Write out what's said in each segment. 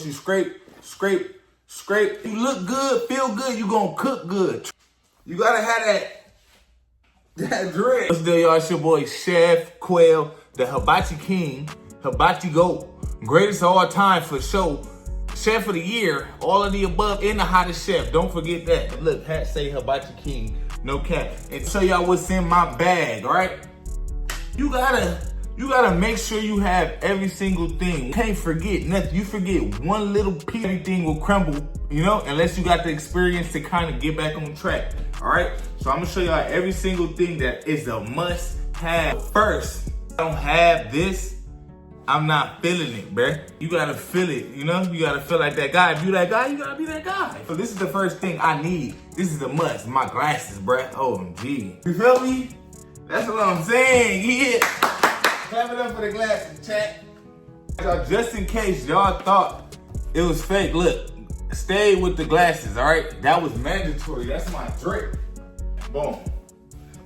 You scrape, scrape, scrape. You look good, feel good, you gonna cook good. You gotta have that dread. What's the deal, y'all? It's your boy, Chef Quail, the Hibachi King, Hibachi GOAT, greatest of all time for sure. Chef of the year, all of the above, and the hottest chef. Don't forget that. Look, hat say Hibachi King, no cap. And show y'all what's in my bag, all right? You gotta make sure you have every single thing. You can't forget nothing. You forget one little piece, everything will crumble, you know, unless you got the experience to kind of get back on track, all right? So I'm gonna show y'all every single thing that is a must have. First, I don't have this, I'm not feeling it, bruh. You gotta feel it, you know? You gotta feel like that guy. If you that guy, you gotta be that guy. So this is the first thing I need. This is a must, my glasses, bruh. OMG. You feel me? That's what I'm saying, yeah. Clap it up for the glasses, chat. Just in case y'all thought it was fake, look, stay with the glasses, all right? That was mandatory, that's my drip. Boom.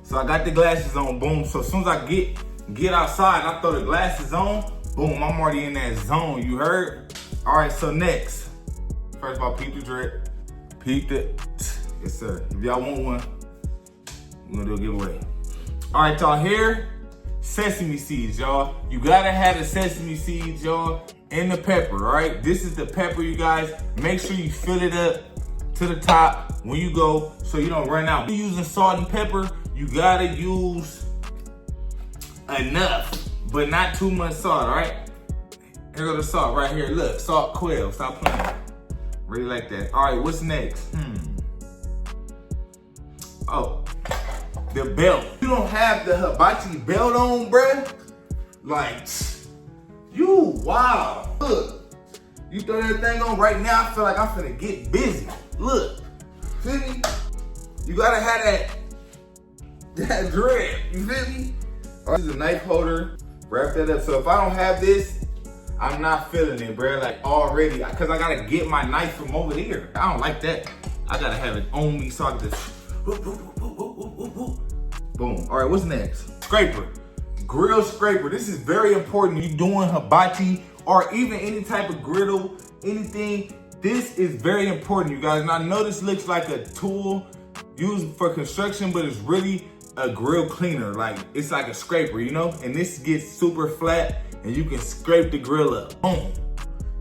So I got the glasses on, boom. So as soon as I get outside, I throw the glasses on, boom, I'm already in that zone, you heard? All right, so next, first of all, peep the drip, peep the, yes sir. If y'all want one, we're gonna do a giveaway. All right, y'all, here, sesame seeds, y'all. You gotta have the sesame seeds, y'all, and the pepper, all right? This is the pepper, you guys. Make sure you fill it up to the top when you go so you don't run out. If you're using salt and pepper, you gotta use enough, but not too much salt, all right? Here go the salt right here. Look, salt quail, stop playing. Really like that. All right, what's next? Oh. The belt. You don't have the Hibachi belt on, bruh? Like, you wow. Look, you throw that thing on right now, I feel like I'm finna get busy. Look, feel me? You gotta have that dread, you feel me? This is a knife holder, wrap that up. So if I don't have this, I'm not feeling it, bruh. Like already, cause I gotta get my knife from over here. I don't like that. I gotta have it on me so I can just, boom. All right, what's next? Scraper, grill scraper. This is very important. You doing hibachi or even any type of griddle, anything. This is very important, you guys. And I know this looks like a tool used for construction, but it's really a grill cleaner. Like it's like a scraper, you know? And this gets super flat and you can scrape the grill up. Boom.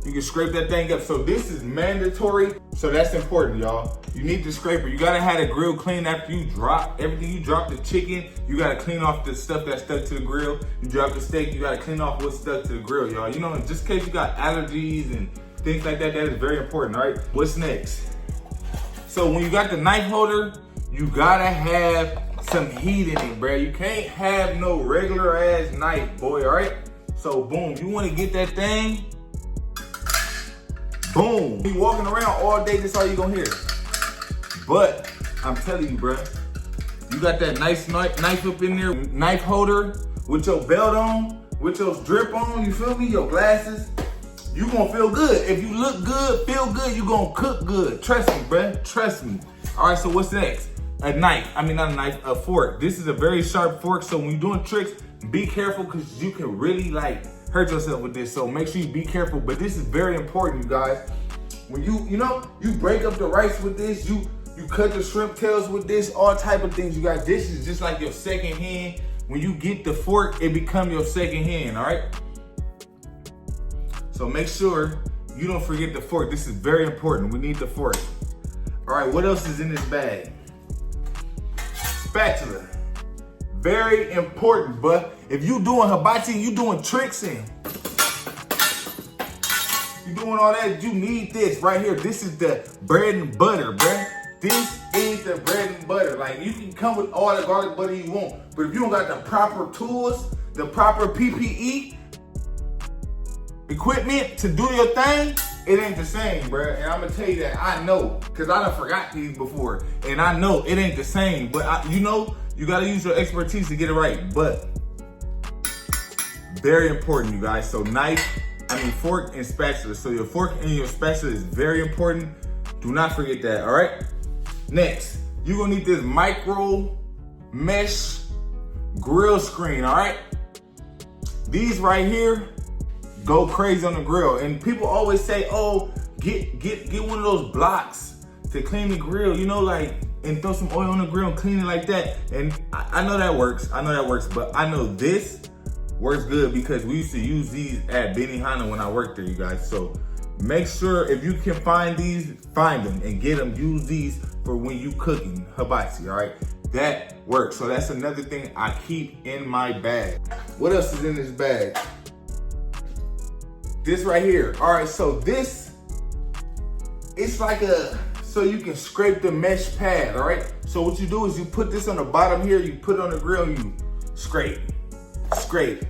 You can scrape that thing up. So this is mandatory. So that's important, y'all. You need the scraper. You gotta have the grill clean after you drop everything. You drop the chicken, you gotta clean off the stuff that's stuck to the grill. You drop the steak, you gotta clean off what's stuck to the grill, y'all. You know, just in case you got allergies and things like that, that is very important, all right? What's next? So when you got the knife holder, you gotta have some heat in it, bro. You can't have no regular ass knife, boy, all right? So boom, you wanna get that thing, boom. You walking around all day, that's all you gonna hear. But I'm telling you, bruh, you got that nice knife up in there, knife holder with your belt on, with your drip on, you feel me? Your glasses, you gonna feel good. If you look good, feel good, you gonna cook good. Trust me, bruh, trust me. All right, so what's next? A knife, I mean not a knife, a fork. This is a very sharp fork, so when you're doing tricks, be careful because you can really like hurt yourself with this. So make sure you be careful, but this is very important, you guys. When you know, you break up the rice with this, you cut the shrimp tails with this, all type of things, you guys. This is just like your second hand. When you get the fork, it become your second hand, all right? So make sure you don't forget the fork. This is very important. We need the fork. All right, what else is in this bag? Spatula. Very important, but if you doing hibachi, you doing tricks and you doing all that, you need this right here. This is the bread and butter, bruh. This is the bread and butter. Like, you can come with all the garlic butter you want, but if you don't got the proper tools, the proper PPE, equipment to do your thing, it ain't the same, bruh. And I'm gonna tell you that I know, cause I done forgot these before, and I know it ain't the same, but you know, you gotta use your expertise to get it right, but very important, you guys. So fork and spatula. So your fork and your spatula is very important. Do not forget that, all right? Next, you're gonna need this micro mesh grill screen, all right? These right here, go crazy on the grill. And people always say, oh, get one of those blocks to clean the grill, you know, like, and throw some oil on the grill and clean it like that. And I know that works, but I know this works good because we used to use these at Benihana when I worked there, you guys. So make sure if you can find these, find them and get them. Use these for when you cooking hibachi, all right? That works. So that's another thing I keep in my bag. What else is in this bag? This right here. All right, so this, it's like so you can scrape the mesh pad, all right? So what you do is you put this on the bottom here, you put it on the grill, you scrape,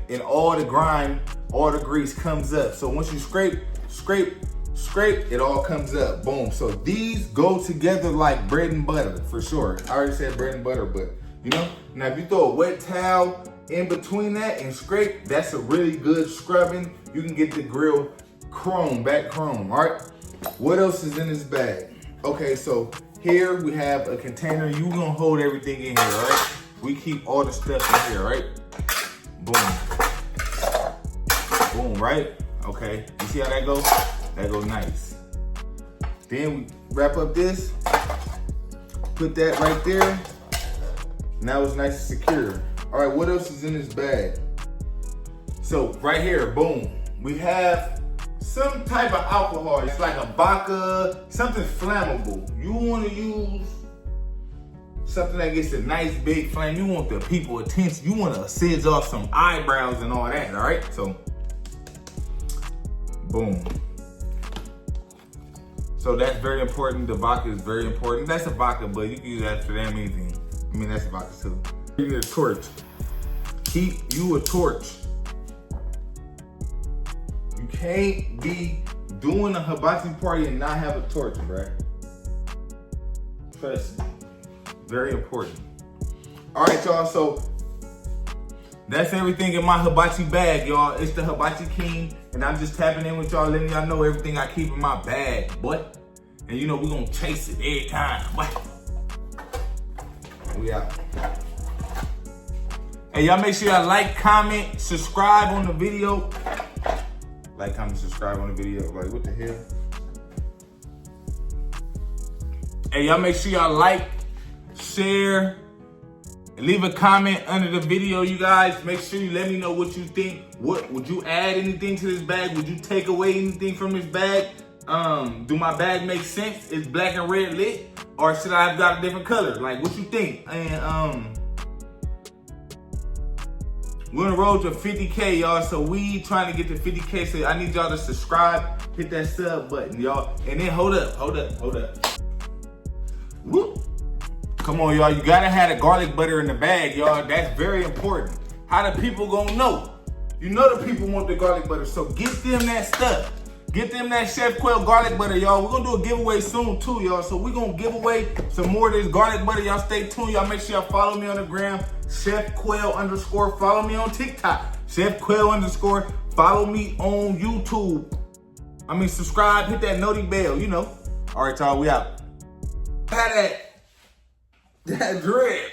and all the grime, all the grease comes up. So once you scrape, it all comes up, boom. So these go together like bread and butter, for sure. I already said bread and butter, but you know? Now if you throw a wet towel in between that and scrape, that's a really good scrubbing. You can get the grill back chrome, all right? What else is in this bag? Okay, so here we have a container. You gonna hold everything in here, right? We keep all the stuff in here, right? Boom. Boom, right? Okay, you see how that goes? That goes nice. Then we wrap up this, put that right there. Now it's nice and secure. All right, what else is in this bag? So right here, boom, we have some type of alcohol. It's like a vodka, something flammable. You want to use something that gets a nice big flame. You want the people attention. You want to sidge off some eyebrows and all that, all right? So, boom. So that's very important. The vodka is very important. That's a vodka, but you can use that for damn anything. I mean, that's a vodka too. You need a torch. Keep you a torch. You can't be doing a hibachi party and not have a torch, right? Trust me. Very important. All right, y'all, so that's everything in my hibachi bag, y'all. It's the Hibachi King, and I'm just tapping in with y'all, letting y'all know everything I keep in my bag, boy. And you know, we're gonna chase it every time, boy. We out. Hey, y'all make sure y'all like, comment, subscribe on the video. Like, comment, subscribe on the video. Like, what the hell? Hey, y'all make sure y'all like, share, and leave a comment under the video, you guys. Make sure you let me know what you think. What would you add anything to this bag? Would you take away anything from this bag? Do my bag make sense? Is black and red lit? Or should I have got a different color? Like, what you think? And we're on the road to 50K, y'all. So we trying to get to 50K. So I need y'all to subscribe, hit that sub button, y'all. And then hold up. Woo. Come on, y'all. You gotta have the garlic butter in the bag, y'all. That's very important. How the people gonna know? You know the people want the garlic butter, so get them that stuff. Get them that Chef Quail garlic butter, y'all. We're gonna do a giveaway soon too, y'all. So we're gonna give away some more of this garlic butter. Y'all stay tuned. Y'all make sure y'all follow me on the gram, Chef Quail _. Follow me on TikTok, Chef Quail _. Follow me on YouTube. Subscribe, hit that noti bell, you know. All right, y'all, we out. Had that dread.